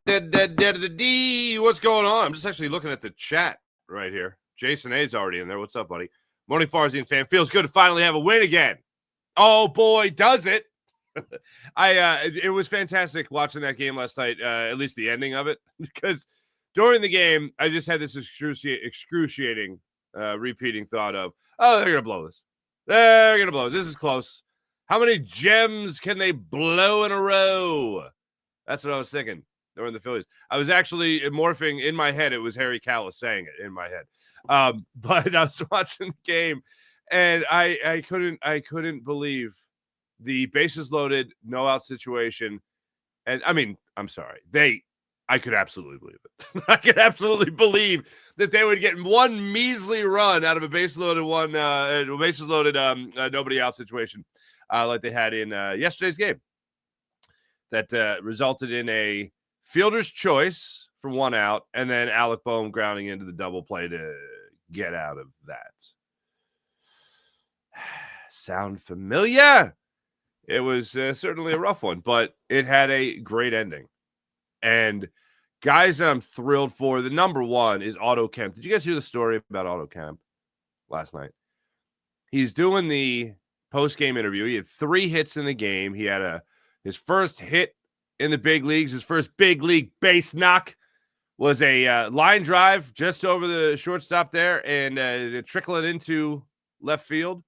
What's going on? I'm just actually looking at the chat right here. Jason A's already in there. What's up, buddy? Morning Farzian fan. Feels good to finally have a win again. Oh, boy, does it. It was fantastic watching that game last night, at least the ending of it, because during the game, I just had this excruciating repeating thought of, oh, they're going to blow this. They're going to blow it. This is close. How many gems can they blow in a row? That's what I was thinking during the Phillies. I was actually morphing in my head. It was Harry Callis saying it in my head. But I was watching the game, and I couldn't believe the bases loaded, no out situation. And I mean, I'm sorry. I could absolutely believe it. I could absolutely believe that they would get one measly run out of a bases loaded nobody out situation like they had in yesterday's game. That resulted in a fielder's choice for one out, and then Alec Boehm grounding into the double play to get out of that. Sound familiar? It was certainly a rough one, but it had a great ending. And guys that I'm thrilled for, the number one is Otto Kemp. Did you guys hear the story about Otto Kemp last night? He's doing the post-game interview. He had 3 hits in the game. He had his first hit in the big leagues, his first big league base knock was a line drive just over the shortstop there and trickling into left field.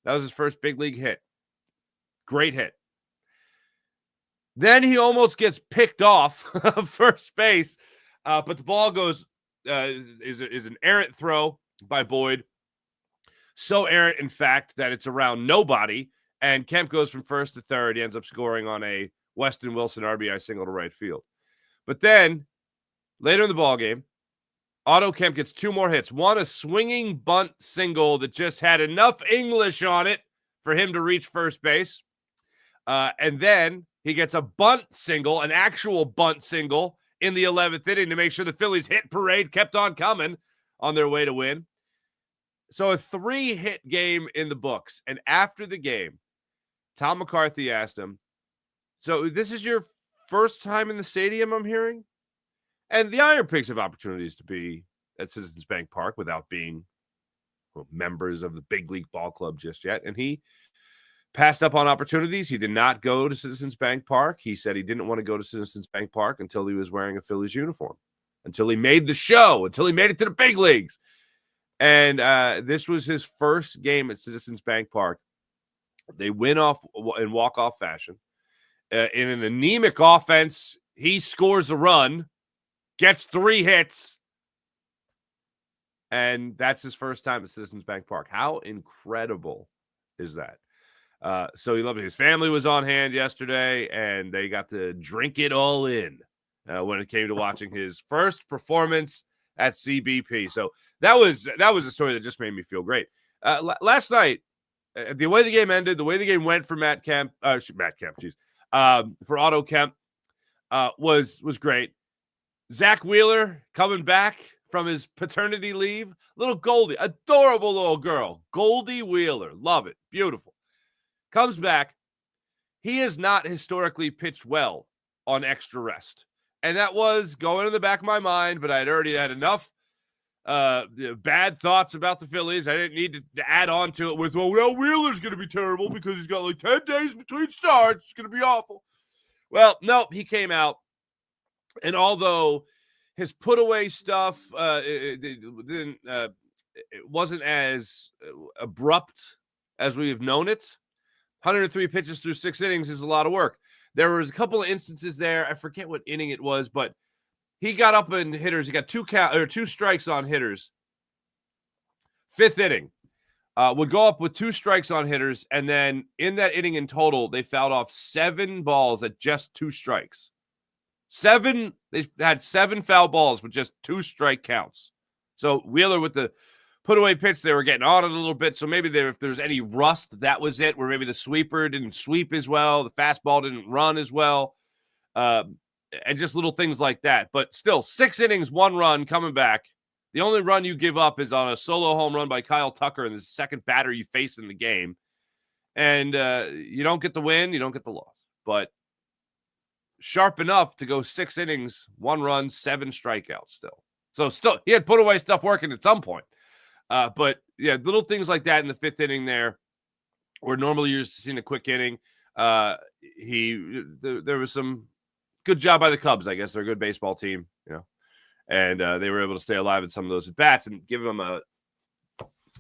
That was his first big league hit. Great hit. Then he almost gets picked off of first base, but the ball goes is an errant throw by Boyd. So errant, in fact, that it's around nobody, and Kemp goes from first to third. He ends up scoring on a Weston Wilson RBI single to right field. But then, later in the ballgame, Otto Kemp gets 2 more hits. One, a swinging bunt single that just had enough English on it for him to reach first base. And then he gets a bunt single, an actual bunt single in the 11th inning to make sure the Phillies hit parade kept on coming on their way to win. So a 3-hit game in the books. And after the game, Tom McCarthy asked him, so this is your first time in the stadium, I'm hearing? And the Iron Pigs have opportunities to be at Citizens Bank Park without being members of the big league ball club just yet. And he passed up on opportunities. He did not go to Citizens Bank Park. He said he didn't want to go to Citizens Bank Park until he was wearing a Phillies uniform, until he made the show, until he made it to the big leagues. And this was his first game at Citizens Bank Park. They win off in walk-off fashion. In an anemic offense, he scores a run, gets 3 hits, and that's his first time at Citizens Bank Park. How incredible is that? So he loved it. His family was on hand yesterday, and they got to drink it all in when it came to watching his first performance at CBP. So that was a story that just made me feel great. Last night, the way the game ended, the way the game went for for Otto Kemp was great. Zach Wheeler coming back from his paternity leave. Little Goldie, adorable little girl. Goldie Wheeler. Love it. Beautiful. Comes back. He has not historically pitched well on extra rest. And that was going in the back of my mind, but I had already had enough bad thoughts about the Phillies. I didn't need to add on to it with, well, Wheeler's going to be terrible because he's got like 10 days between starts. It's going to be awful. Well, nope, he came out. And although his put away stuff it wasn't as abrupt as we have known it, 103 pitches through 6 innings is a lot of work. There was a couple of instances there. I forget what inning it was, but he got up in hitters. He got 2 strikes on hitters. 5th inning. Would go up with 2 strikes on hitters, and then in that inning in total, they fouled off 7 balls at just 2 strikes. 7, they had 7 foul balls with just 2 strike counts. So Wheeler with the put-away pitch, they were getting on it a little bit, so maybe if there's any rust, that was it, where maybe the sweeper didn't sweep as well, the fastball didn't run as well, and just little things like that. But still, 6 innings, 1 run coming back. The only run you give up is on a solo home run by Kyle Tucker and the second batter you face in the game. And you don't get the win, you don't get the loss. But sharp enough to go 6 innings, 1 run, 7 strikeouts still. So still, he had put away stuff working at some point. But yeah, little things like that in the 5th inning there, where normally you're just seeing a quick inning. There was some good job by the Cubs. I guess they're a good baseball team, and they were able to stay alive in some of those at bats and give them I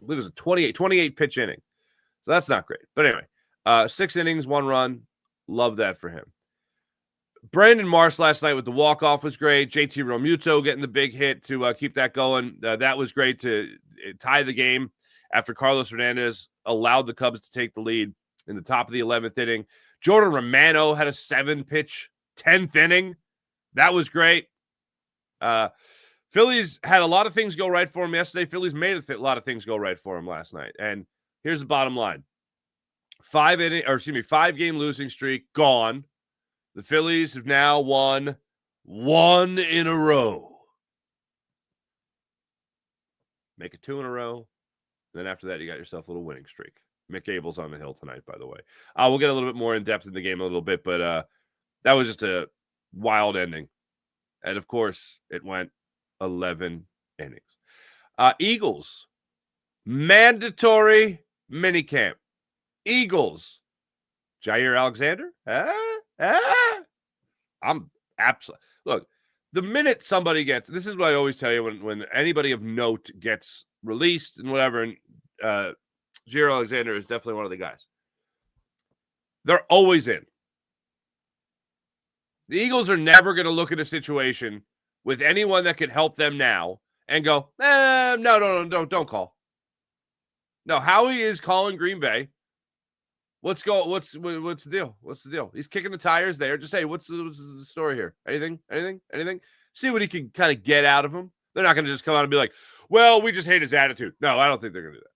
believe it was a 28 pitch inning. So that's not great. But anyway, 6 innings, 1 run. Love that for him. Brandon Marsh last night with the walk-off was great. JT Realmuto getting the big hit to keep that going. That was great to tie the game after Carlos Hernandez allowed the Cubs to take the lead in the top of the 11th inning. Jordan Romano had a 7-pitch 10th inning. That was great. Phillies had a lot of things go right for him yesterday. Phillies made a lot of things go right for him last night. And here's the bottom line. 5-game losing streak gone. The Phillies have now won 1 in a row. Make it 2 in a row. Then after that, you got yourself a little winning streak. Mick Abel's on the hill tonight, by the way. We'll get a little bit more in depth in the game a little bit, but that was just a wild ending. And, of course, it went 11 innings. Eagles, mandatory minicamp. Eagles, Jair Alexander? I'm absolutely – look, the minute somebody gets – this is what I always tell you when anybody of note gets released and whatever, and Jair Alexander is definitely one of the guys. They're always in. The Eagles are never going to look at a situation with anyone that could help them now and go, no, don't call. No, Howie is calling Green Bay. What's the deal? What's the deal? He's kicking the tires there. Just say, what's the story here? Anything? See what he can kind of get out of him. They're not going to just come out and be like, well, we just hate his attitude. No, I don't think they're going to do that.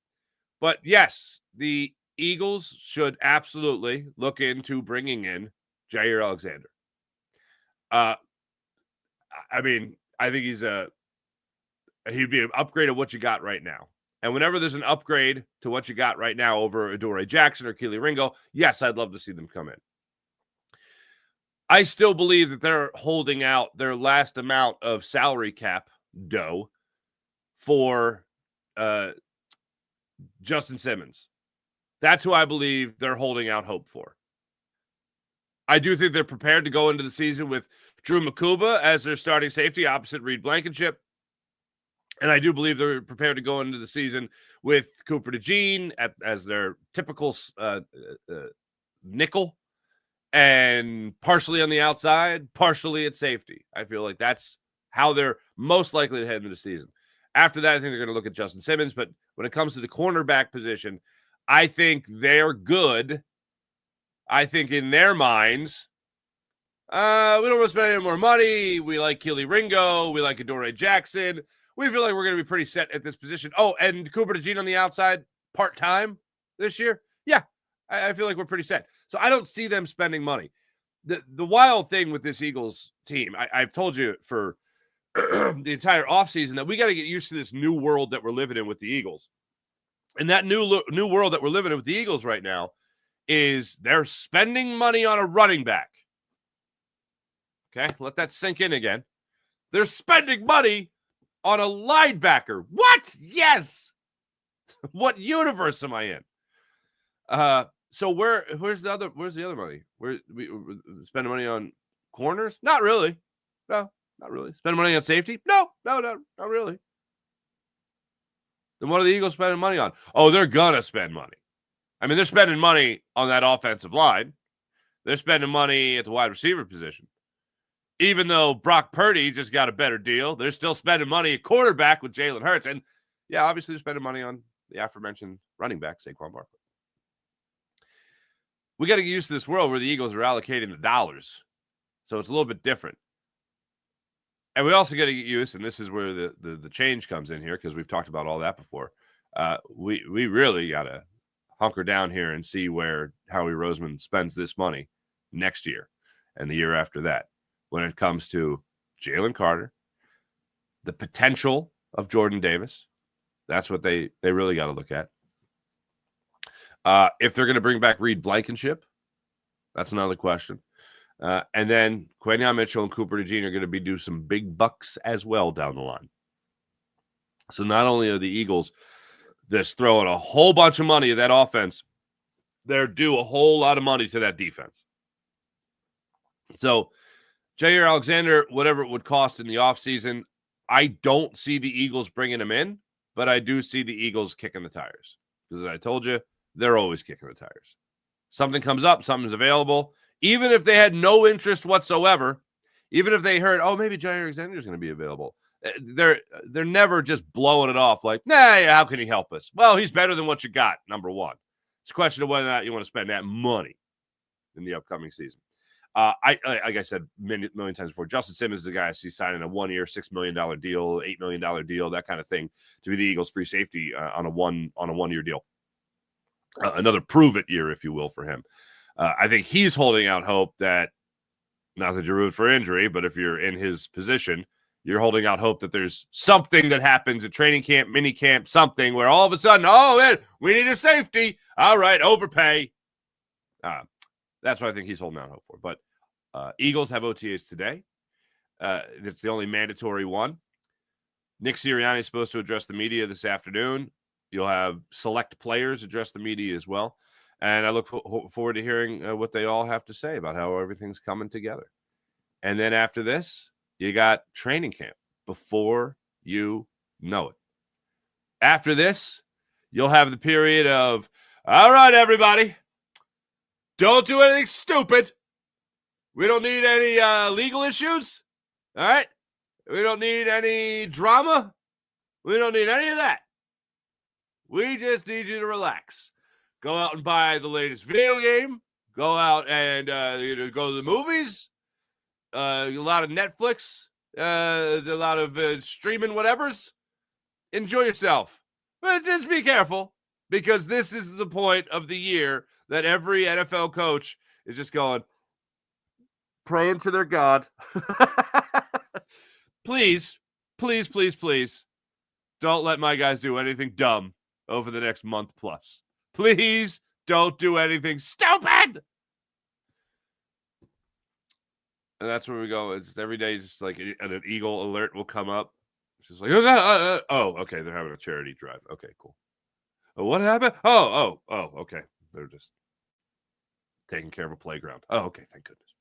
But yes, the Eagles should absolutely look into bringing in Jair Alexander. I think he'd be an upgrade of what you got right now. And whenever there's an upgrade to what you got right now over Adoree Jackson or Keely Ringo, yes, I'd love to see them come in. I still believe that they're holding out their last amount of salary cap dough for Justin Simmons. That's who I believe they're holding out hope for. I do think they're prepared to go into the season with Drew Makuba as their starting safety opposite Reed Blankenship. And I do believe they're prepared to go into the season with Cooper DeJean as their typical nickel, and partially on the outside, partially at safety. I feel like that's how they're most likely to head into the season. After that, I think they're going to look at Justin Simmons. But when it comes to the cornerback position, I think they're good. I think in their minds, we don't want to spend any more money. We like Keely Ringo. We like Adoree Jackson. We feel like we're going to be pretty set at this position. Oh, and Cooper DeJean on the outside part-time this year? Yeah, I feel like we're pretty set. So I don't see them spending money. The wild thing with this Eagles team, I've told you for the entire offseason that we got to get used to this new world that we're living in with the Eagles. And that new world that we're living in with the Eagles right now is they're spending money on a running back. Okay, let that sink in again. They're spending money on a linebacker. What? Yes. What universe am I in? So where's the other money? We're spending money on corners? Not really. No, not really. Spending money on safety? No, not really. Then what are the Eagles spending money on? Oh, they're gonna spend money. I mean, they're spending money on that offensive line. They're spending money at the wide receiver position. Even though Brock Purdy just got a better deal, they're still spending money at quarterback with Jalen Hurts. And, yeah, obviously they're spending money on the aforementioned running back, Saquon Barkley. We got to get used to this world where the Eagles are allocating the dollars. So it's a little bit different. And we also got to get used, and this is where the change comes in here, because we've talked about all that before. We really got to hunker down here and see where Howie Roseman spends this money next year and the year after that. When it comes to Jalen Carter, the potential of Jordan Davis, that's what they really got to look at. If they're going to bring back Reed Blankenship, that's another question. And then Quentin Mitchell and Cooper DeJean are going to be do some big bucks as well down the line. So not only are the Eagles just throwing a whole bunch of money at that offense, they're due a whole lot of money to that defense. So Jair Alexander, whatever it would cost in the offseason, I don't see the Eagles bringing him in, but I do see the Eagles kicking the tires. Because as I told you, they're always kicking the tires. Something comes up, something's available. Even if they had no interest whatsoever, even if they heard, oh, maybe Jair Alexander is going to be available, they're never just blowing it off like, nah, how can he help us? Well, he's better than what you got, number one. It's a question of whether or not you want to spend that money in the upcoming season. Like I said million times before, Justin Simmons is the guy I see signing a 1 year, $6 million deal, $8 million deal, that kind of thing, to be the Eagles' free safety on a 1 year deal. Another prove it year, if you will, for him. I think he's holding out hope that, not that you're rooting for injury, but if you're in his position, you're holding out hope that there's something that happens at training camp, mini camp, something where all of a sudden, oh, man, we need a safety. All right, overpay. That's what I think he's holding out hope for. But Eagles have OTAs today. It's the only mandatory one. Nick Sirianni is supposed to address the media this afternoon. You'll have select players address the media as well. And I look forward to hearing what they all have to say about how everything's coming together. And then after this, you got training camp before you know it. After this, you'll have the period of, all right, everybody, don't do anything stupid. We don't need any legal issues. All right? We don't need any drama. We don't need any of that. We just need you to relax. Go out and buy the latest video game. Go out and go to the movies. A lot of Netflix. A lot of streaming whatevers. Enjoy yourself. But just be careful, because this is the point of the year that every NFL coach is just going, praying to their God. Please, please, please, please, don't let my guys do anything dumb over the next month plus. Please don't do anything stupid. And that's where we go. It's every day, just like an Eagle alert will come up. It's just like, oh, okay, they're having a charity drive. Okay, cool. Oh, what happened? Oh, okay. They're just taking care of a playground. Oh, okay, thank goodness.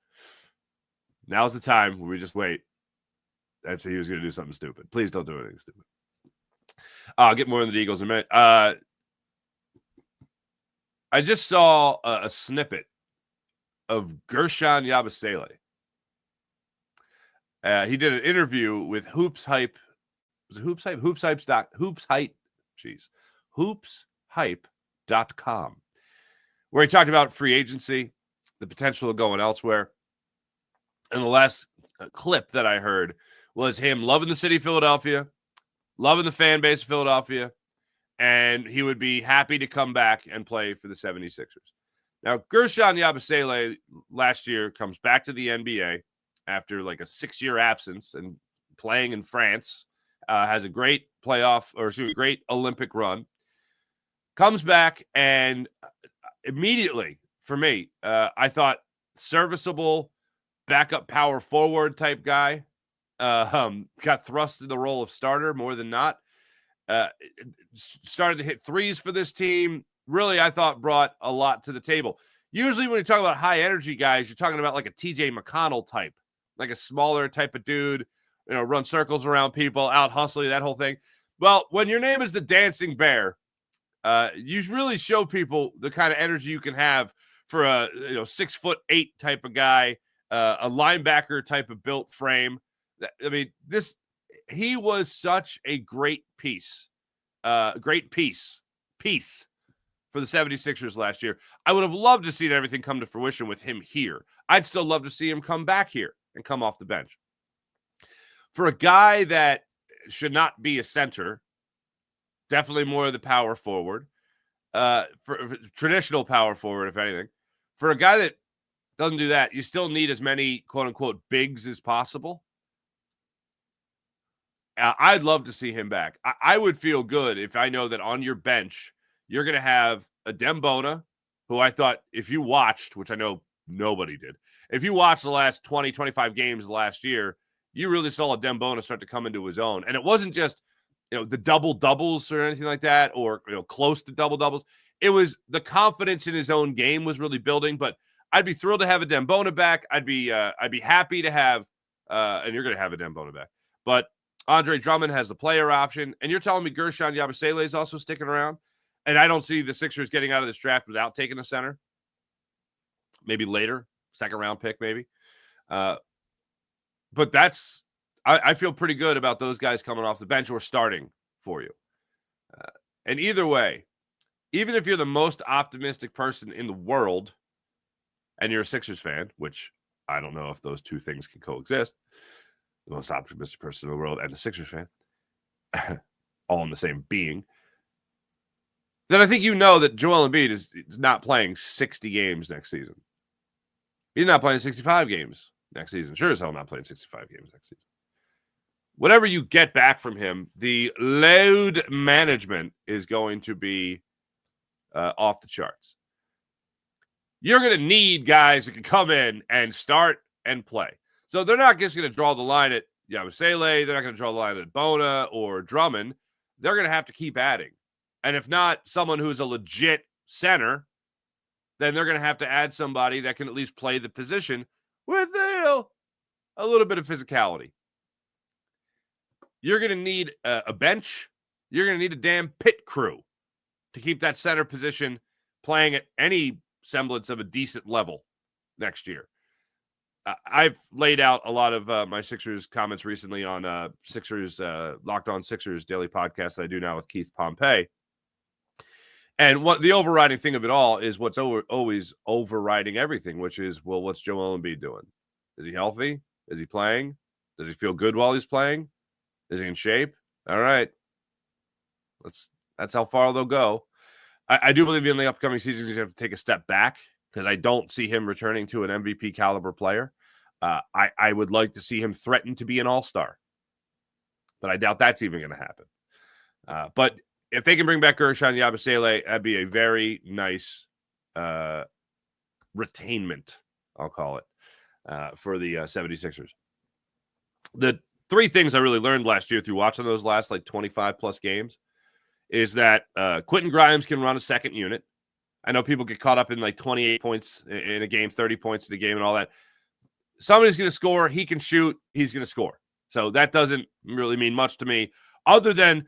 Now's the time where we just wait and see who's going to do something stupid. Please don't do anything stupid. I'll get more into the Eagles in a minute. I just saw a snippet of Gershon Yabusele. He did an interview with Hoops Hype. Was it Hoops Hype? Hoopshype.com, where he talked about free agency, the potential of going elsewhere. And the last clip that I heard was him loving the city of Philadelphia, loving the fan base of Philadelphia, and he would be happy to come back and play for the 76ers. Now, Gershon Yabusele last year comes back to the NBA after like a 6-year absence and playing in France, has a great great Olympic run, comes back, and immediately, for me, I thought serviceable backup power forward type guy, got thrust in the role of starter more than not, started to hit threes for this team. Really, I thought brought a lot to the table. Usually when you talk about high energy guys, you're talking about like a TJ McConnell type, like a smaller type of dude, run circles around people, out hustle you, that whole thing. Well, when your name is the Dancing Bear, you really show people the kind of energy you can have for a 6'8" type of guy, a linebacker type of built frame. I mean, he was such a great piece for the 76ers last year. I would have loved to see everything come to fruition with him here. I'd still love to see him come back here and come off the bench. For a guy that should not be a center, definitely more of the power forward, for traditional power forward, if anything. For a guy that doesn't do that, you still need as many quote-unquote bigs as possible. I'd love to see him back. I would feel good if I know that on your bench, you're going to have a Dembona, who I thought, if you watched, which I know Nobody did. If you watch the last 20, 25 games last year, you really saw Dembona start to come into his own. And it wasn't just, the double doubles or anything like that, or, close to double doubles. It was the confidence in his own game was really building. But I'd be thrilled to have a Dembona back. I'd be happy to have, and you're going to have a Dembona back. But Andre Drummond has the player option. And you're telling me Gershon Yabusele is also sticking around? And I don't see the Sixers getting out of this draft without taking a center. Maybe later, second round pick, maybe. But I feel pretty good about those guys coming off the bench or starting for you. And either way, even if you're the most optimistic person in the world and you're a Sixers fan, which I don't know if those two things can coexist, the most optimistic person in the world and a Sixers fan, all in the same being, then I think you know that Joel Embiid is not playing 60 games next season. He's not playing 65 games next season. Sure as hell not playing 65 games next season. Whatever you get back from him, the load management is going to be off the charts. You're going to need guys that can come in and start and play. So they're not just going to draw the line at Yabusele. They're not going to draw the line at Bona or Drummond. They're going to have to keep adding. And if not someone who's a legit center, then they're going to have to add somebody that can at least play the position with a little bit of physicality. You're going to need a bench. You're going to need a damn pit crew to keep that center position playing at any semblance of a decent level next year. I've laid out a lot of my Sixers comments recently on Sixers Locked On Sixers daily podcast that I do now with Keith Pompey. And what the overriding thing of it all is what's always overriding everything, which is, well, what's Joel Embiid doing? Is he healthy? Is he playing? Does he feel good while he's playing? Is he in shape? All right. That's how far they'll go. I do believe in the upcoming season he's going to have to take a step back because I don't see him returning to an MVP caliber player. I would like to see him threaten to be an all-star, but I doubt that's even going to happen. But if they can bring back Gershon Yabusele, that'd be a very nice retainment, I'll call it, for the 76ers. The three things I really learned last year through watching those last 25-plus games is that Quentin Grimes can run a second unit. I know people get caught up in 28 points in a game, 30 points in a game and all that. Somebody's going to score. He can shoot. He's going to score. So that doesn't really mean much to me other than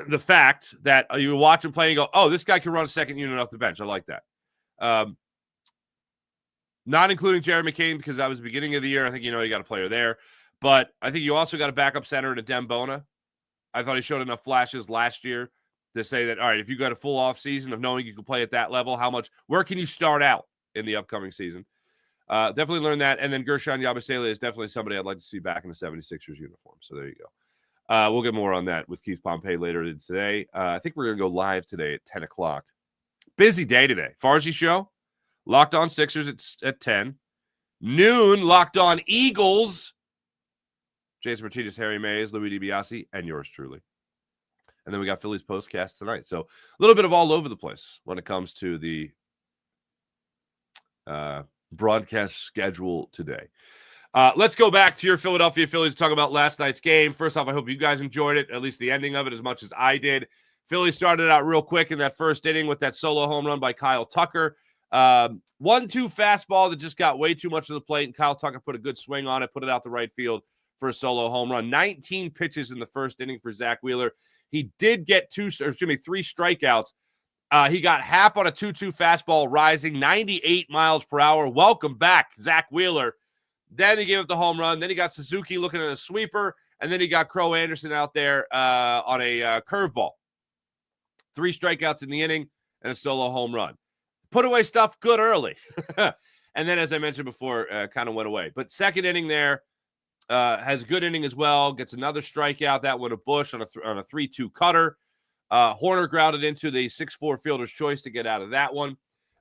the fact that you watch him play and go, oh, this guy can run a second unit off the bench. I like that. Not including Jared McCain because that was the beginning of the year. I think you got a player there. But I think you also got a backup center in a Dembona. I thought he showed enough flashes last year to say that, all right, if you got a full off season of knowing you can play at that level, where can you start out in the upcoming season? Definitely learned that. And then Gershon Yabusele is definitely somebody I'd like to see back in the 76ers uniform. So there you go. We'll get more on that with Keith Pompey later today. I think we're going to go live today at 10 o'clock. Busy day today. Farsi show, Locked On Sixers at 10. Noon, Locked On Eagles. Jason Martinez, Harry Mays, Louis DiBiase, and yours truly. And then we got Phillies postcast tonight. So a little bit of all over the place when it comes to the broadcast schedule today. Let's go back to your Philadelphia Phillies to talk about last night's game. First off, I hope you guys enjoyed it, at least the ending of it, as much as I did. Phillies started out real quick in that first inning with that solo home run by Kyle Tucker. 1-2 fastball that just got way too much of the plate, and Kyle Tucker put a good swing on it, put it out the right field for a solo home run. 19 pitches in the first inning for Zach Wheeler. He did get 3 strikeouts. He got Happ on a 2-2 fastball rising 98 miles per hour. Welcome back, Zach Wheeler. Then he gave up the home run. Then he got Suzuki looking at a sweeper. And then he got Crow Anderson out there on a curveball. 3 strikeouts in the inning and a solo home run. Put away stuff good early. And then, as I mentioned before, kind of went away. But second inning there, has a good inning as well. Gets another strikeout. That one to Bush on a 3-2 cutter. Horner grounded into the 6-4 fielder's choice to get out of that one.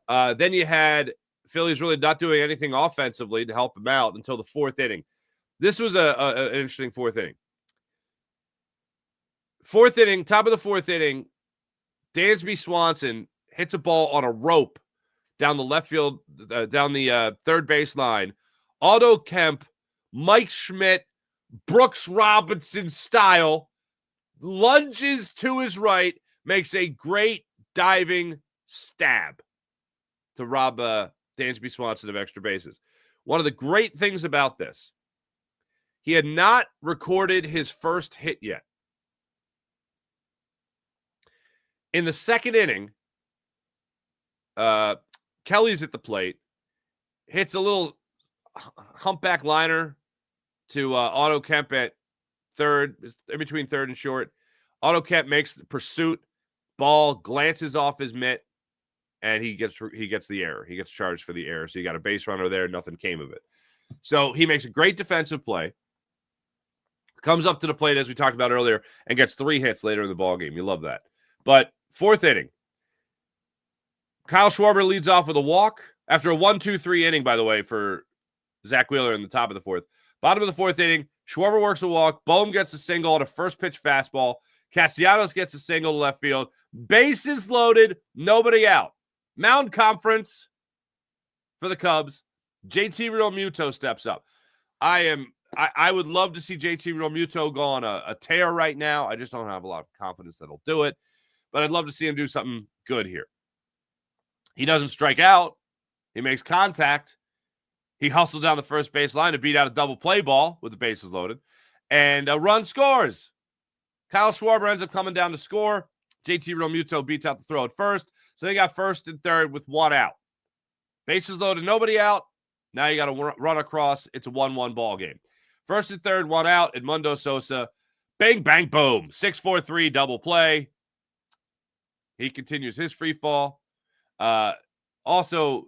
Then you had Phillies really not doing anything offensively to help him out until the fourth inning. This was an interesting fourth inning. Fourth inning, top of the fourth inning, Dansby Swanson hits a ball on a rope down the left field, down the third base line. Otto Kemp, Mike Schmidt, Brooks Robinson style, lunges to his right, makes a great diving stab to rob Dansby Swanson of extra bases. One of the great things about this, he had not recorded his first hit yet. In the second inning, Kelly's at the plate, hits a little humpback liner to Otto Kemp at third, in between third and short. Otto Kemp makes the pursuit, ball glances off his mitt, and he gets the error. He gets charged for the error. So you got a base runner there. Nothing came of it. So he makes a great defensive play, comes up to the plate, as we talked about earlier, and gets 3 hits later in the ballgame. You love that. But fourth inning, Kyle Schwarber leads off with a walk after a 1-2-3 inning, by the way, for Zach Wheeler in the top of the fourth. Bottom of the fourth inning, Schwarber works a walk. Bohm gets a single on a first pitch fastball. Castellanos gets a single to left field. Bases loaded, nobody out. Mound conference for the Cubs. JT Realmuto steps up. I would love to see JT Realmuto go on a tear right now. I just don't have a lot of confidence that he'll do it. But I'd love to see him do something good here. He doesn't strike out. He makes contact. He hustled down the first base line to beat out a double play ball with the bases loaded. And a run scores. Kyle Schwarber ends up coming down to score. JT Realmuto beats out the throw at first. So they got first and third with 1 out. Bases loaded, nobody out. Now you got to run across. It's a 1-1 ball game. First and third, 1 out. Edmundo Sosa. Bang, bang, boom. 6-4-3 double play. He continues his free fall. Also,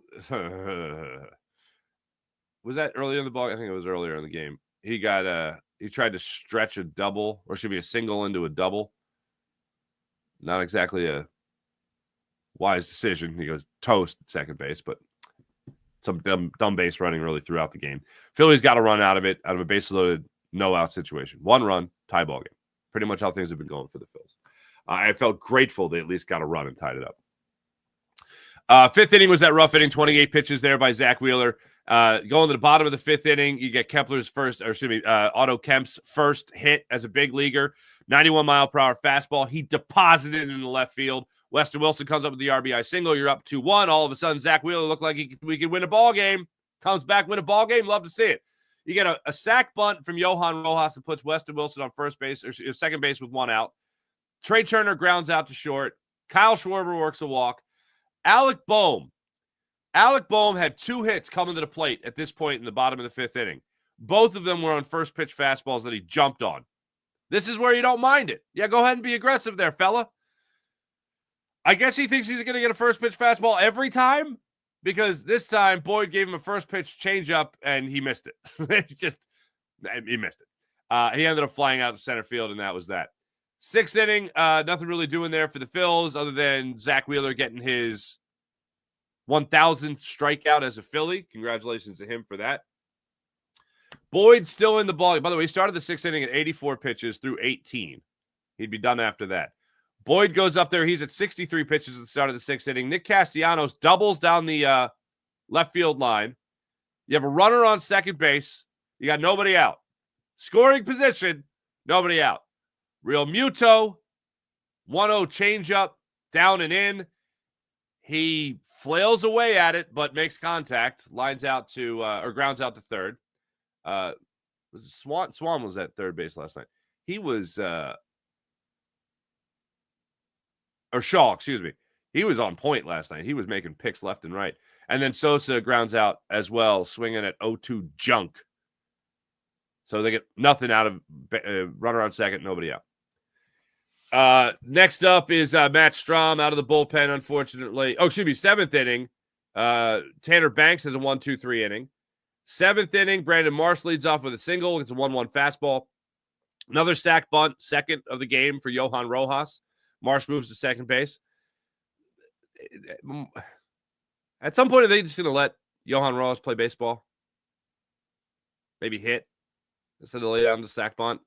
was that earlier in the ball? I think it was earlier in the game. He tried to stretch a double, or should be a single into a double. Not exactly a wise decision. He goes toast at second base, but some dumb base running really throughout the game. Phillies got a run out of a base loaded, no out situation. 1 run, tie ball game. Pretty much how things have been going for the Phils. I felt grateful they at least got a run and tied it up. Fifth inning was that rough inning, 28 pitches there by Zach Wheeler. Going to the bottom of the fifth inning, you get Otto Kemp's first hit as a big leaguer. 91-mile-per-hour fastball. He deposited it in the left field. Weston Wilson comes up with the RBI single. You're up 2-1. All of a sudden, Zach Wheeler looked like we could win a ball game. Comes back, win a ball game. Love to see it. You get a sac bunt from Johan Rojas that puts Weston Wilson on first base or second base with 1 out. Trey Turner grounds out to short. Kyle Schwarber works a walk. Alec Bohm had 2 hits coming to the plate at this point in the bottom of the fifth inning. Both of them were on first pitch fastballs that he jumped on. This is where you don't mind it. Yeah, go ahead and be aggressive there, fella. I guess he thinks he's going to get a first pitch fastball every time, because this time Boyd gave him a first pitch changeup and he missed it. He missed it. He ended up flying out to center field, and that was that. Sixth inning, nothing really doing there for the Phils other than Zach Wheeler getting his 1,000th strikeout as a Philly. Congratulations to him for that. Boyd still in the ball. By the way, he started the sixth inning at 84 pitches through 18. He'd be done after that. Boyd goes up there. He's at 63 pitches at the start of the sixth inning. Nick Castellanos doubles down the left field line. You have a runner on second base. You got nobody out. Scoring position, nobody out. Realmuto, 1-0 changeup, down and in. He flails away at it, but makes contact. Lines out to or grounds out to third. Was it Swan? Swan was at third base last night. He was or Shaw, excuse me. He was on point last night. He was making picks left and right. And then Sosa grounds out as well, swinging at 0-2 junk. So they get nothing out of runner on second, nobody out. Next up is Matt Strahm out of the bullpen, unfortunately. Oh, excuse me, seventh inning. Tanner Banks has a 1-2-3 inning. Seventh inning, Brandon Marsh leads off with a single. It's a 1-1 fastball. Another sac bunt, second of the game for Johan Rojas. Marsh moves to second base. At some point, are they just going to let Johan Rojas play baseball? Maybe hit instead of lay down the sac bunt?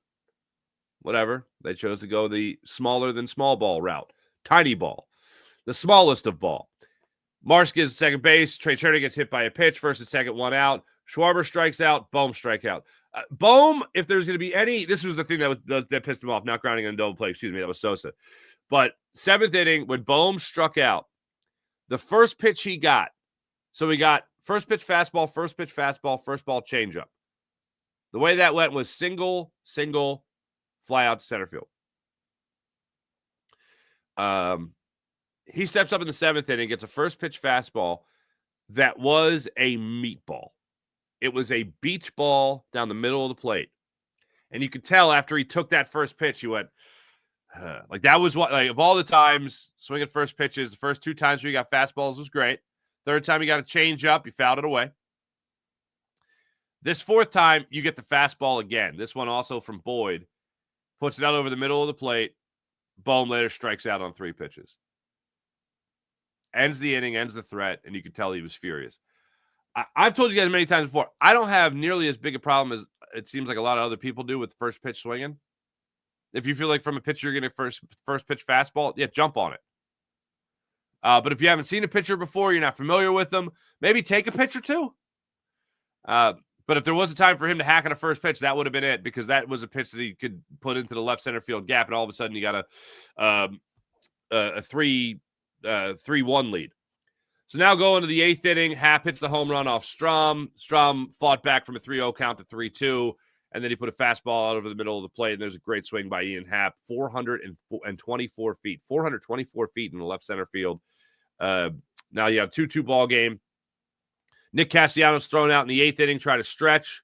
Whatever. They chose to go the smaller than small ball route. Tiny ball. The smallest of ball. Marsh gets second base. Trey Turner gets hit by a pitch. First and second, one out. Schwarber strikes out. Bohm strike out. Bohm, if there's going to be any, this was the thing that pissed him off, not grounding on a double play. Excuse me, that was Sosa. But seventh inning, when Bohm struck out, the first pitch he got, so we got first pitch fastball, first ball changeup. The way that went was single, fly out to center field. He steps up in the seventh inning, gets a first pitch fastball that was a meatball. It was a beach ball down the middle of the plate. And you could tell after he took that first pitch, he went, like that was what, like of all the times, swinging first pitches, the first two times where he got fastballs was great. Third time he got a change up, he fouled it away. This fourth time, you get the fastball again. This one also from Boyd. Puts it out over the middle of the plate. Bohm later strikes out on 3 pitches. Ends the inning, ends the threat, and you could tell he was furious. I've told you guys many times before, I don't have nearly as big a problem as it seems like a lot of other people do with first pitch swinging. If you feel like from a pitcher you're getting first pitch fastball, yeah, jump on it. But if you haven't seen a pitcher before, you're not familiar with them, maybe take a pitch or two. But if there was a time for him to hack on a first pitch, that would have been it, because that was a pitch that he could put into the left center field gap, and all of a sudden you got a 3-1 lead. So now going to the 8th inning, Happ hits the home run off Strom. Strom fought back from a 3-0 count to 3-2, and then he put a fastball out over the middle of the plate, and there's a great swing by Ian Happ, 424 feet in the left center field. Now you have a 2-2 ball game. Nick Castellanos thrown out in the 8th inning, tried to stretch,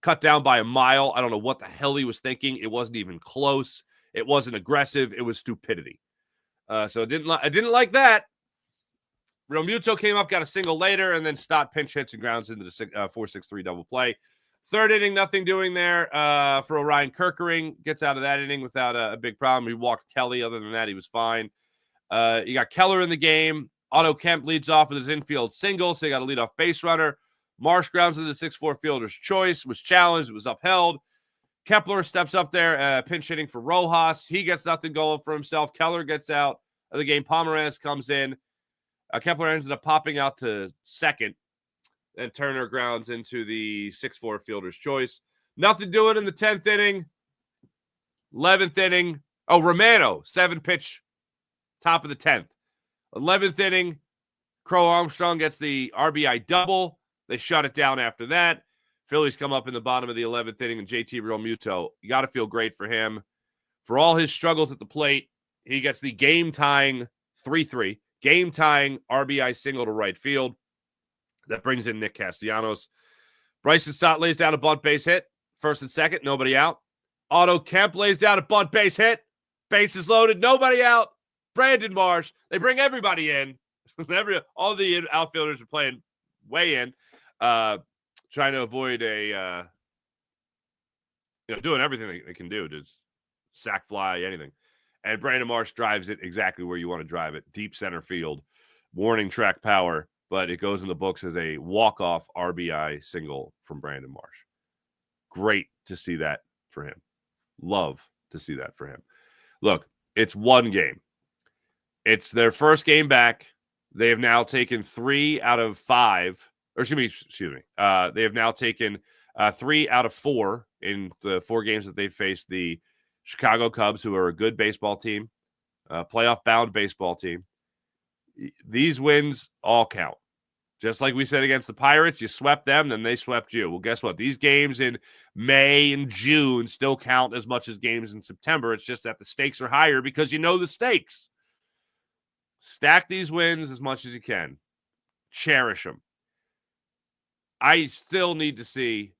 cut down by a mile. I don't know what the hell he was thinking. It wasn't even close. It wasn't aggressive. It was stupidity. So I didn't like that. Real Muto came up, got a single later, and then Stott pinch hits and grounds into the 4-6-3 double play. 3rd inning, nothing doing there for Orion Kerkering. Gets out of that inning without a big problem. He walked Kelly. Other than that, he was fine. You got Keller in the game. Otto Kemp leads off with his infield single, so you got a leadoff base runner. Marsh grounds into the 6-4 fielder's choice, was challenged, it was upheld. Kepler steps up there, pinch hitting for Rojas. He gets nothing going for himself. Keller gets out of the game. Pomeranz comes in. Kepler ended up popping out to second, and Turner grounds into the 6-4 fielder's choice. Nothing doing in the 10th inning. 11th inning. Oh, Romano, 7-pitch, top of the 10th. 11th inning, Crow Armstrong gets the RBI double. They shut it down after that. Phillies come up in the bottom of the 11th inning, and JT Realmuto, you got to feel great for him. For all his struggles at the plate, he gets the game-tying 3-3, game-tying RBI single to right field. That brings in Nick Castellanos. Bryson Stott lays down a bunt base hit. First and second, nobody out. Otto Kemp lays down a bunt base hit. Bases loaded, nobody out. Brandon Marsh. They bring everybody in. All the outfielders are playing way in, trying to avoid doing everything they can do to sack fly, anything. And Brandon Marsh drives it exactly where you want to drive it, deep center field, warning track power, but it goes in the books as a walk-off RBI single from Brandon Marsh. Great to see that for him. Love to see that for him. Look, it's one game. It's their first game back. They have now taken 3 out of 5. Or excuse me. They have now taken 3 out of 4 in the 4 games that they faced the Chicago Cubs, who are a good baseball team, playoff-bound baseball team. These wins all count. Just like we said against the Pirates, you swept them, then they swept you. Well, guess what? These games in May and June still count as much as games in September. It's just that the stakes are higher because you know the stakes. Stack these wins as much as you can. Cherish them. I still need to see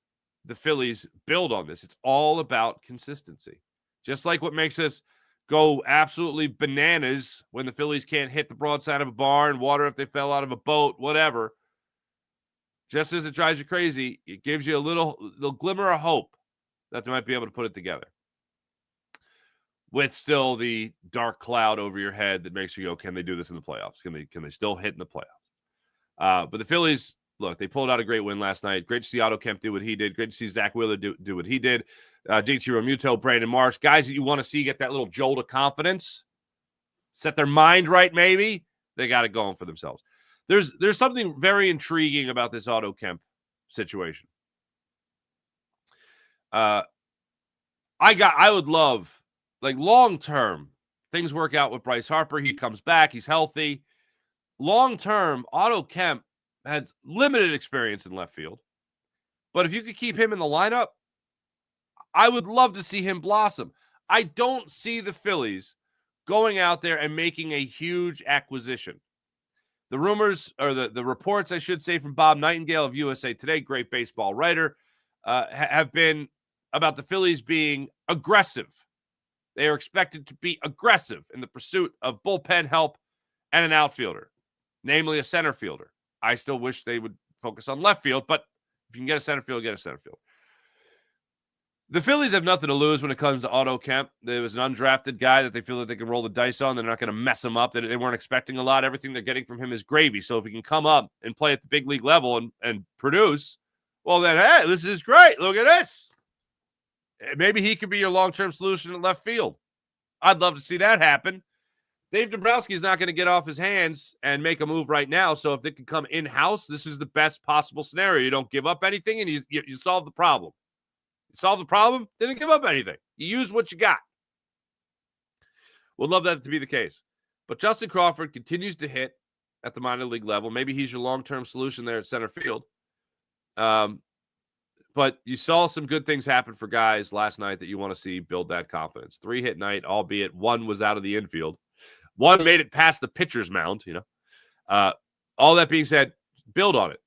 the Phillies build on this. It's all about consistency. Just like what makes us go absolutely bananas when the Phillies can't hit the broadside of a barn, water if they fell out of a boat, whatever. Just as it drives you crazy, it gives you a little glimmer of hope that they might be able to put it together. With still the dark cloud over your head that makes you go, can they do this in the playoffs? Can they still hit in the playoffs? But the Phillies, look, they pulled out a great win last night. Great to see Otto Kemp do what he did. Great to see Zach Wheeler do what he did. JT Realmuto, Brandon Marsh, guys that you want to see get that little jolt of confidence, set their mind right maybe, they got it going for themselves. There's something very intriguing about this Otto Kemp situation. I would love, like, long term, things work out with Bryce Harper. He comes back. He's healthy. Long term, Otto Kemp had limited experience in left field. But if you could keep him in the lineup, I would love to see him blossom. I don't see the Phillies going out there and making a huge acquisition. The rumors, or the reports, I should say, from Bob Nightingale of USA Today, great baseball writer, have been about the Phillies being aggressive. They are expected to be aggressive in the pursuit of bullpen help and an outfielder, namely a center fielder. I still wish they would focus on left field, but if you can get a center field, get a center field. The Phillies have nothing to lose when it comes to Otto Kemp. There was an undrafted guy that they feel that they can roll the dice on. They're not going to mess him up. They weren't expecting a lot. Everything they're getting from him is gravy. So if he can come up and play at the big league level and produce, well, then, hey, this is great. Look at this. Maybe he could be your long-term solution in left field. I'd love to see that happen. Dave Dombrowski is not going to get off his hands and make a move right now. So if they can come in-house, this is the best possible scenario. You don't give up anything, and you solve the problem. Solve the problem, didn't give up anything. You use what you got. Would love that to be the case. But Justin Crawford continues to hit at the minor league level. Maybe he's your long-term solution there at center field. But you saw some good things happen for guys last night that you want to see build that confidence. 3-hit night, albeit one was out of the infield. One made it past the pitcher's mound, All that being said, build on it.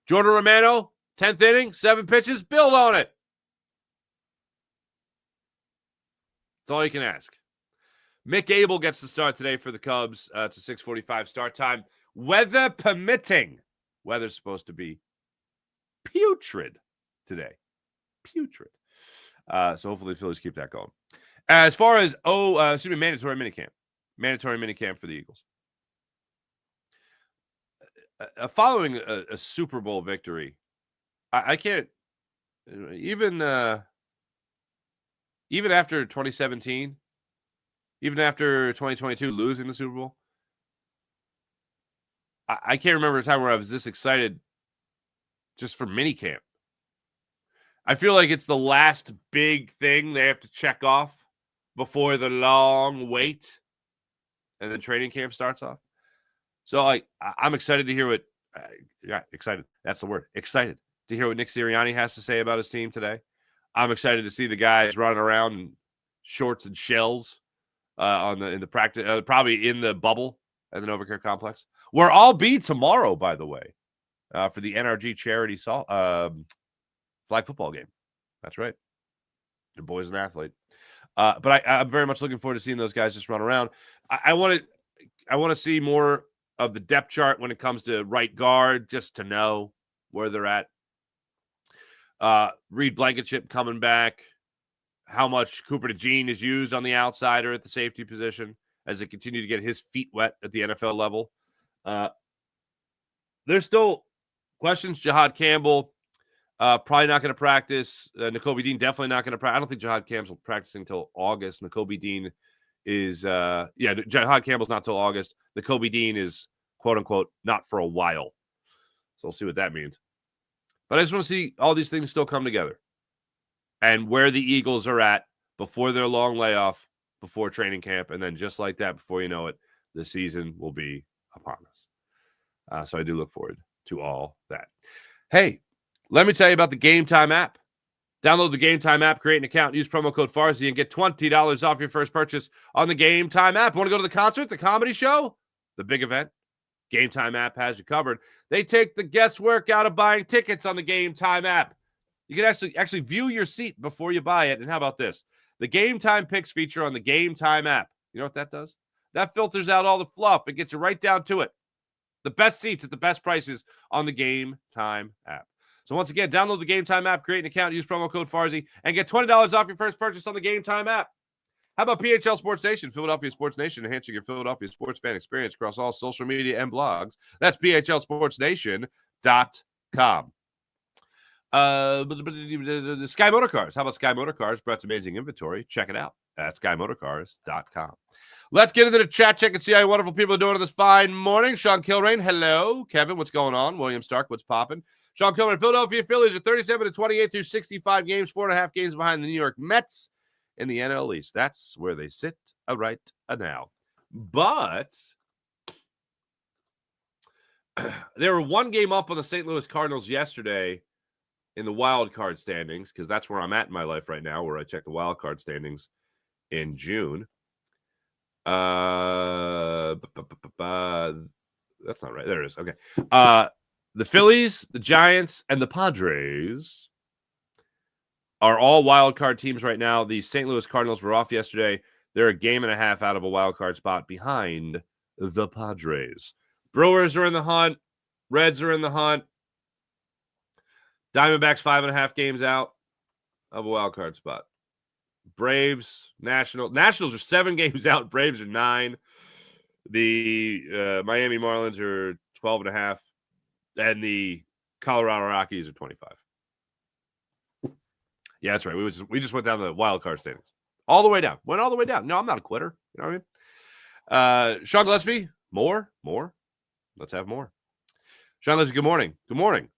Jordan Romano, 10th inning, 7 pitches, build on it. That's all you can ask. Mick Abel gets the start today for the Cubs. It's a 6:45 start time. Weather permitting. Weather's supposed to be putrid today. Putrid. So hopefully the Phillies keep that going. As far as, mandatory minicamp. Mandatory minicamp for the Eagles. Following a Super Bowl victory, I can't, even after 2017, even after 2022 losing the Super Bowl, I can't remember a time where I was this excited just for minicamp. I feel like it's the last big thing they have to check off before the long wait and then training camp starts off. So I'm excited to hear excited. That's the word. Excited to hear what Nick Sirianni has to say about his team today. I'm excited to see the guys running around in shorts and shells in the practice, probably in the bubble at the NovaCare complex, where I'll be tomorrow, by the way, for the NRG charity flag football game. That's right. Your boy's an athlete. But I'm very much looking forward to seeing those guys just run around. I want to see more of the depth chart when it comes to right guard, just to know where they're at. Reed Blankenship coming back, how much Cooper DeJean is used on the outsider at the safety position as they continue to get his feet wet at the NFL level. There's still questions. Jihad Campbell, probably not going to practice. Nakobe Dean definitely not going to practice. I don't think Jihad Campbell's practicing until August. Nakobe Dean is, Jihad Campbell's not till August. Nakobe Dean is, quote unquote, not for a while. So we'll see what that means. But I just want to see all these things still come together and where the Eagles are at before their long layoff, before training camp. And then just like that, before you know it, the season will be upon us. So I do look forward to all that. Hey, let me tell you about the Game Time app. Download the Game Time app, create an account, use promo code Farzy, and get $20 off your first purchase on the Game Time app. Want to go to the concert, the comedy show, the big event? Game Time app has you covered. They take the guesswork out of buying tickets on the Game Time app. You can actually view your seat before you buy it. And how about this? The Game Time picks feature on the Game Time app. You know what that does? That filters out all the fluff. It gets you right down to it. The best seats at the best prices on the Game Time app. So once again, download the Game Time app, create an account, use promo code Farzy, and get $20 off your first purchase on the Game Time app. How about PHL Sports Nation, Philadelphia Sports Nation, enhancing your Philadelphia sports fan experience across all social media and blogs? That's PHLSportsNation.com. Sky Motor Cars. How about Sky Motor Cars? Brett's amazing inventory. Check it out at SkyMotorcars.com. Let's get into the chat check and see how wonderful people are doing on this fine morning. Sean Kilrain, hello. Kevin, what's going on? William Stark, what's popping? Sean Kilrain, Philadelphia Phillies are 37-28 through 65 games, 4.5 games behind the New York Mets in the NL East. That's where they sit right now. But they were one game up on the St. Louis Cardinals yesterday in the wild card standings, because that's where I'm at in my life right now, where I check the wild card standings in June. That's not right. There it is. Okay. The Phillies, the Giants, and the Padres are all wild card teams right now. The St. Louis Cardinals were off yesterday. They're a game and a half out of a wild card spot behind the Padres. Brewers are in the hunt. Reds are in the hunt. Diamondbacks 5.5 games out of a wild card spot. Braves, Nationals are 7 games out. Braves are 9. The Miami Marlins are 12.5. And the Colorado Rockies are 25. Yeah, that's right. We just went down the wild card standings. All the way down. Went all the way down. No, I'm not a quitter. You know what I mean? Sean Gillespie, more. Let's have more. Sean Gillespie, good morning. Good morning.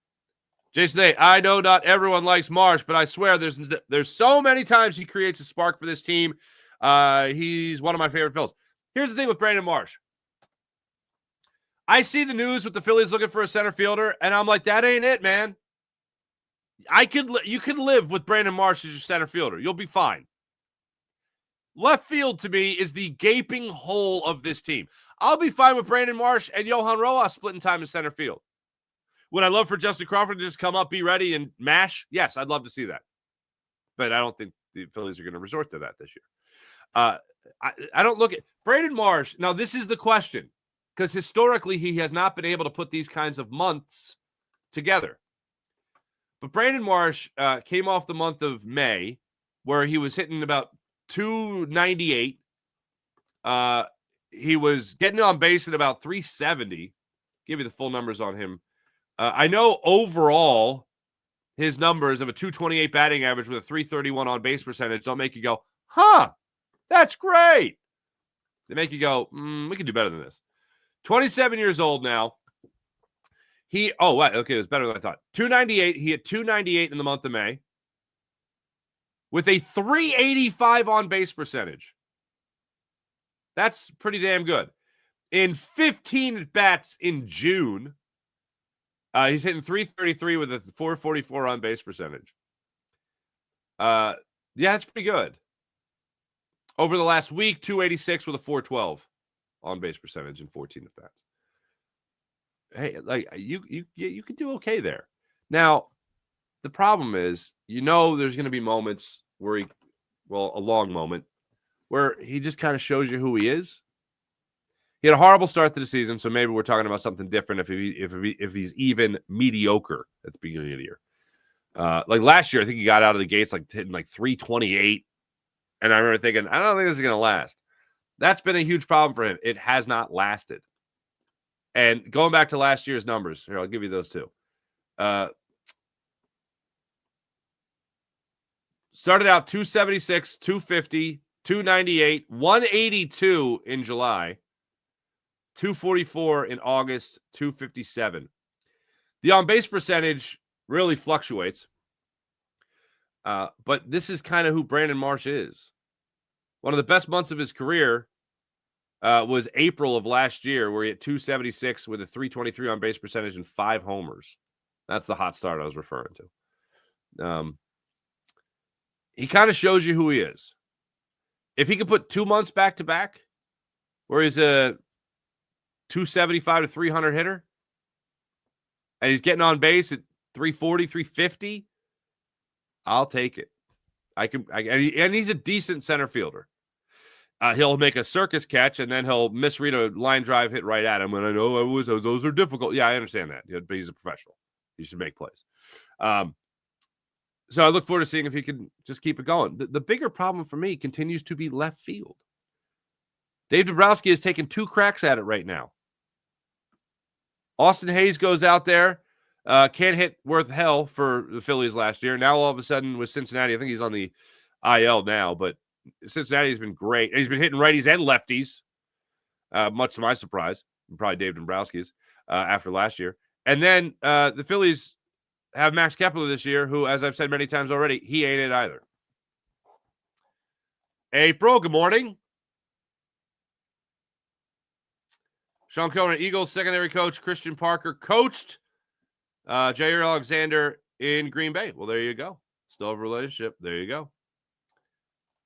Jason A., I know not everyone likes Marsh, but I swear there's so many times he creates a spark for this team. He's one of my favorite Phils. Here's the thing with Brandon Marsh. I see the news with the Phillies looking for a center fielder, and I'm like, that ain't it, man. You can live with Brandon Marsh as your center fielder. You'll be fine. Left field, to me, is the gaping hole of this team. I'll be fine with Brandon Marsh and Johan Rojas splitting time in center field. Would I love for Justin Crawford to just come up, be ready, and mash? Yes, I'd love to see that. But I don't think the Phillies are going to resort to that this year. I don't look at Brandon Marsh. Now, this is the question, because historically he has not been able to put these kinds of months together. But Brandon Marsh came off the month of May, where he was hitting about 298. He was getting on base at about 370. Give you the full numbers on him. I know overall his numbers of a 228 batting average with a 331 on base percentage don't make you go, huh, that's great. They make you go, we can do better than this. 27 years old now. It was better than I thought. 298. He hit 298 in the month of May with a 385 on base percentage. That's pretty damn good. In 15 at-bats in June, he's hitting 333 with a 444 on base percentage. Yeah, that's pretty good. Over the last week, 286 with a 412 on base percentage in 14 at-bats. Hey, like you can do okay there. Now, the problem is, there's going to be moments where a long moment where he just kind of shows you who he is. He had a horrible start to the season, so maybe we're talking about something different if he's even mediocre at the beginning of the year. Like last year, I think he got out of the gates like hitting like 328, and I remember thinking, I don't think this is going to last. That's been a huge problem for him. It has not lasted. And going back to last year's numbers, here, I'll give you those two. Started out 276, 250, 298, 182 in July, 244 in August, 257. The on-base percentage really fluctuates. But this is kind of who Brandon Marsh is. One of the best months of his career was April of last year, where he hit 276 with a 323 on base percentage and 5 homers. That's the hot start I was referring to. He kind of shows you who he is. If he could put 2 months back to back, where he's a 275 to 300 hitter, and he's getting on base at 340, 350, I'll take it. And he's a decent center fielder. He'll make a circus catch, and then he'll misread a line drive hit right at him. And I know those are difficult. Yeah, I understand that. But he's a professional. He should make plays. So I look forward to seeing if he can just keep it going. The bigger problem for me continues to be left field. Dave Dombrowski has taken 2 cracks at it right now. Austin Hayes goes out there, can't hit worth hell for the Phillies last year. Now all of a sudden with Cincinnati, I think he's on the IL now, but Cincinnati's been great. And he's been hitting righties and lefties, much to my surprise, and probably Dave Dombrowski's after last year. And then the Phillies have Max Kepler this year, who, as I've said many times already, he ain't it either. April, good morning. Sean Cohen, Eagles secondary coach Christian Parker coached Jair Alexander in Green Bay. Well, there you go. Still have a relationship. There you go.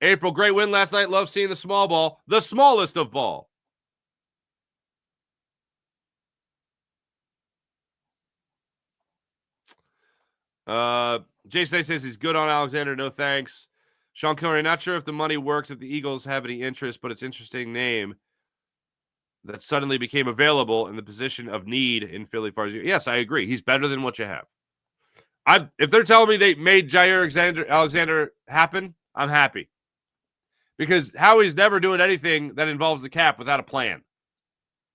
April, great win last night. Love seeing the small ball. The smallest of ball. Jason A says he's good on Alexander. No thanks. Sean Connery, not sure if the money works if the Eagles have any interest, but it's an interesting name that suddenly became available in the position of need in Philly. Yes, I agree. He's better than what you have. If they're telling me they made Jair Alexander happen, I'm happy. Because Howie's never doing anything that involves the cap without a plan.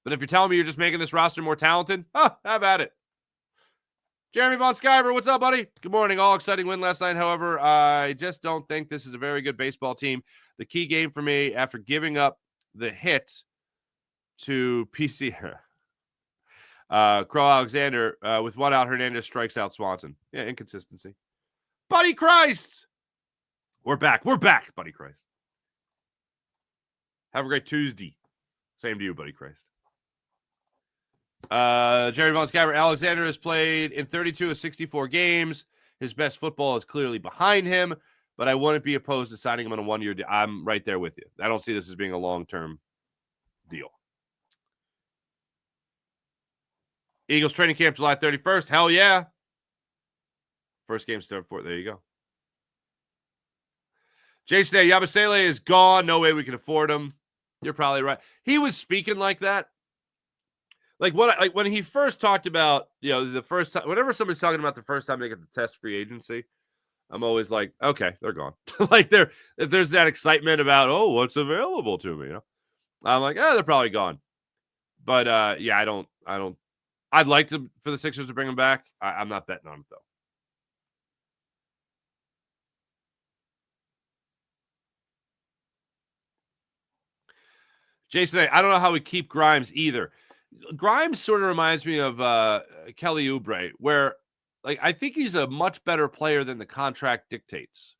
But if you're telling me you're just making this roster more talented, how about it? Jeremy Von Skyver, what's up, buddy? Good morning. All exciting win last night. However, I just don't think this is a very good baseball team. The key game for me after giving up the hit to PC Crow Alexander with one out, Hernandez strikes out Swanson. Yeah, inconsistency. Buddy Christ. We're back, Buddy Christ. Have a great Tuesday. Same to you, Buddy Christ. Jerry Von Skyver, Alexander has played in 32 of 64 games. His best football is clearly behind him, but I wouldn't be opposed to signing him on a one-year deal. I'm right there with you. I don't see this as being a long-term deal. Eagles training camp July 31st. Hell yeah. First game start for it. There you go. Jason, Yabusele is gone. No way we can afford him. You're probably right. He was speaking like that. Like when he first talked about, the first time, whenever somebody's talking about the first time they get the test free agency, I'm always like, okay, they're gone. Like if there's that excitement about, oh, what's available to me, I'm like, they're probably gone. But I don't. I'd like for the Sixers to bring him back. I'm not betting on it though. Jason, I don't know how we keep Grimes either. Grimes sort of reminds me of Kelly Oubre, where I think he's a much better player than the contract dictates.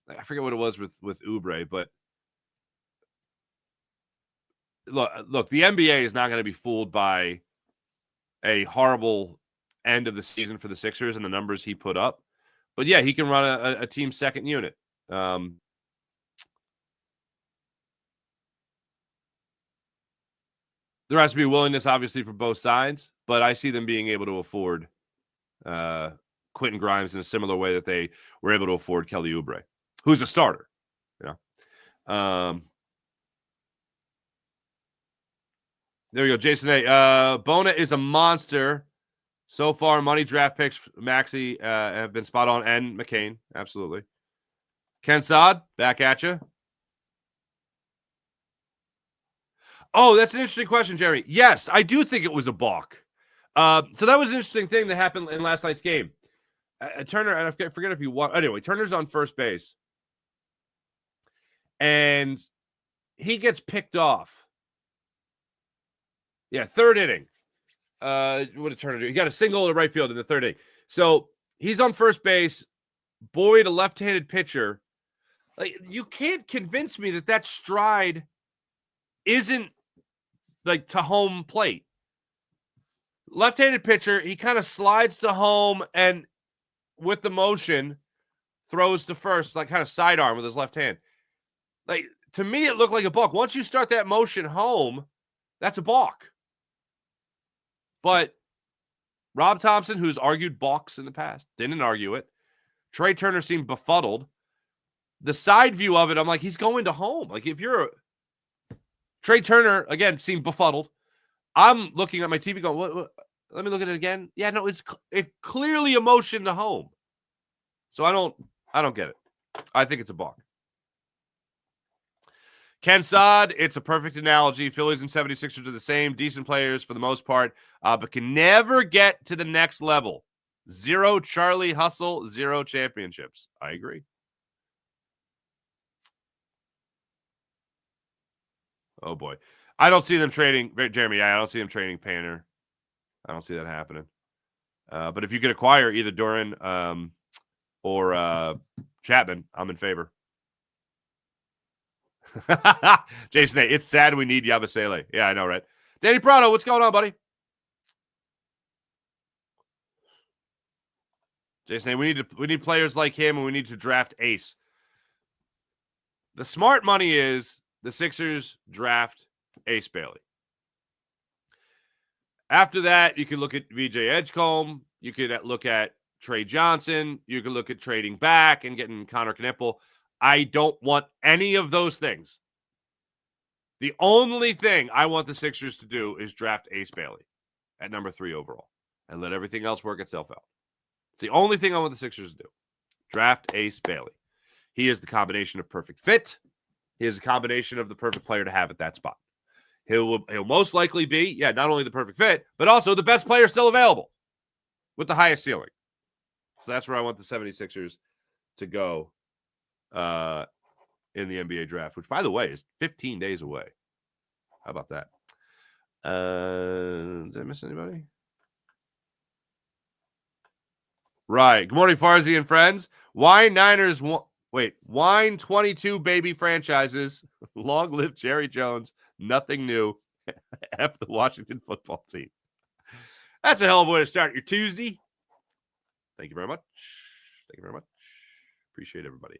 I forget what it was with Oubre, but look, the NBA is not going to be fooled by a horrible end of the season for the Sixers and the numbers he put up. But yeah, he can run a team second unit. There has to be willingness, obviously, for both sides, but I see them being able to afford Quentin Grimes in a similar way that they were able to afford Kelly Oubre, who's a starter. There we go. Jason A. Bona is a monster. So far, money draft picks, Maxey have been spot on, and McCain, absolutely. Ken Saad, back at you. Oh, that's an interesting question, Jerry. Yes, I do think it was a balk. So that was an interesting thing that happened in last night's game. Turner, and I forget if you want. Anyway, Turner's on first base. And he gets picked off. Yeah, third inning. What did Turner do? He got a single to right field in the third inning. So he's on first base. Boyd, a left-handed pitcher. You can't convince me that stride isn't to home plate. Left-handed pitcher, he kind of slides to home and with the motion throws to first, kind of sidearm with his left hand. To me, it looked like a balk. Once you start that motion home, that's a balk. But Rob Thompson, who's argued balks in the past, didn't argue it. Trey Turner seemed befuddled. The side view of it, I'm like, he's going to home. If you're Trey Turner, again, seemed befuddled. I'm looking at my TV going, what? Let me look at it again. Yeah, no, it's clearly a motion to home. So I don't get it. I think it's a balk. Ken Saad, it's a perfect analogy. Phillies and 76ers are the same. Decent players for the most part, but can never get to the next level. 0 Charlie Hustle, 0 championships. I agree. Oh, boy. I don't see them trading. Jeremy, I don't see them trading Painter. I don't see that happening. But if you could acquire either Duran or Chapman, I'm in favor. Jason, it's sad we need Yabusele. Yeah, I know, right? Danny Prado, what's going on, buddy? Jason, we need players like him, and we need to draft ace. The smart money is the Sixers draft Ace Bailey. After that, you can look at VJ Edgecombe. You could look at Trey Johnson. You could look at trading back and getting Connor Knippel. I don't want any of those things. The only thing I want the Sixers to do is draft Ace Bailey at number 3 overall and let everything else work itself out. It's the only thing I want the Sixers to do. Draft Ace Bailey. He is the combination of perfect fit. He is a combination of the perfect player to have at that spot. He'll most likely be, not only the perfect fit, but also the best player still available with the highest ceiling. So that's where I want the 76ers to go in the NBA draft, which, by the way, is 15 days away. How about that? Did I miss anybody? Right. Good morning, Farzi and friends. Wine 22 baby franchises. Long live Jerry Jones. Nothing new. F the Washington football team. That's a hell of a way to start your Tuesday. Thank you very much. Appreciate everybody.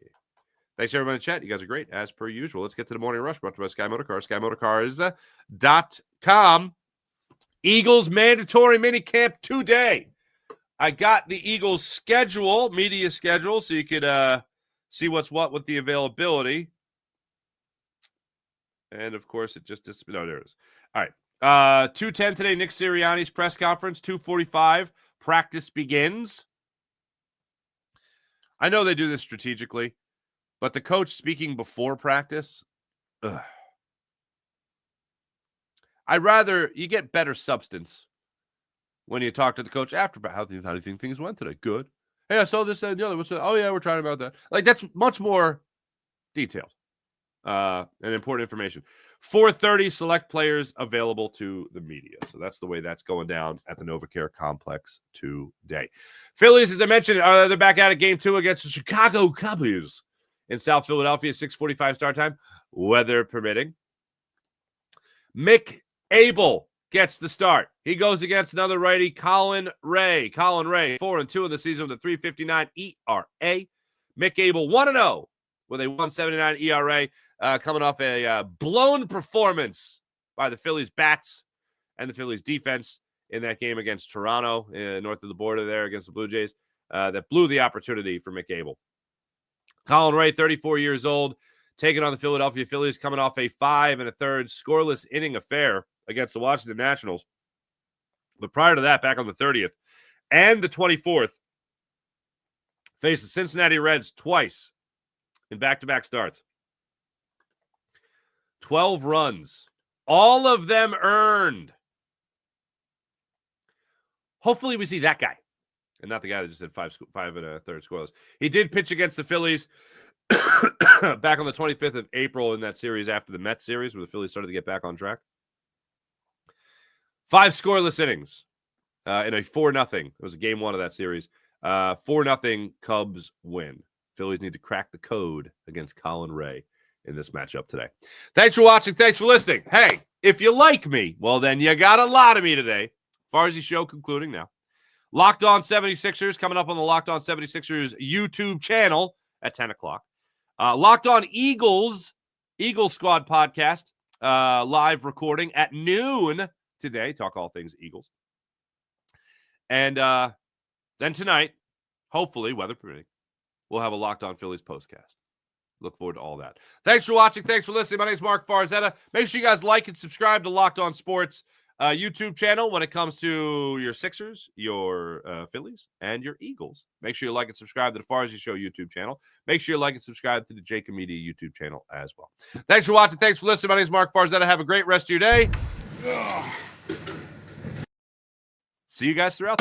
Thanks, everybody in the chat. You guys are great, as per usual. Let's get to the morning rush brought to you by Sky Motorcars. SkyMotorcars.com. Eagles mandatory minicamp today. I got the Eagles schedule, media schedule, so you could see what's what with the availability. And, of course, it just – no, there it is. All right. 2:10 today, Nick Sirianni's press conference. 2:45, practice begins. I know they do this strategically, but the coach speaking before practice, I'd rather – you get better substance when you talk to the coach after. How do you think things went today? Good. Hey, I saw this and the other. Oh, yeah, we're trying about that. Like, that's much more detailed and important information. 4:30, select players available to the media. So that's the way that's going down at the NovaCare Complex today. Phillies, as I mentioned, they're back out of Game 2 against the Chicago Cubs in South Philadelphia, 6:45 start time, weather permitting. Mick Abel gets the start. He goes against another righty, Colin Ray. 4-2 in the season with a 3.59 ERA. Mick Abel 1-0 with a 1.79 ERA, coming off a blown performance by the Phillies bats and the Phillies defense in that game against Toronto, north of the border there against the Blue Jays, that blew the opportunity for Mick Abel. Colin Ray, 34 years old, taking on the Philadelphia Phillies, coming off a 5 1/3 scoreless inning affair against the Washington Nationals. But prior to that, back on the 30th and the 24th, faced the Cincinnati Reds twice in back-to-back starts. 12 runs, all of them earned. Hopefully we see that guy and not the guy that just had 5 1/3 scoreless. He did pitch against the Phillies back on the 25th of April in that series after the Mets series where the Phillies started to get back on track. 5 scoreless innings in a 4-0. It was a game 1 of that series. 4-0 Cubs win. Phillies need to crack the code against Colin Ray in this matchup today. Thanks for watching. Thanks for listening. Hey, if you like me, well, then you got a lot of me today. Farzi show concluding now. Locked On 76ers coming up on the Locked On 76ers YouTube channel at 10 o'clock. Locked On Eagles Squad podcast, live recording at noon today. Talk all things Eagles. And then tonight, hopefully, weather permitting, we'll have a Locked On Phillies postcast. Look forward to all that. Thanks for watching. Thanks for listening. My name is Mark Farzetta. Make sure you guys like and subscribe to Locked On Sports YouTube channel when it comes to your Sixers, your Phillies, and your Eagles. Make sure you like and subscribe to the Farzi Show YouTube channel. Make sure you like and subscribe to the Jacob Media YouTube channel as well. Thanks for watching. Thanks for listening. My name is Mark Farzetta. Have a great rest of your day. See you guys throughout.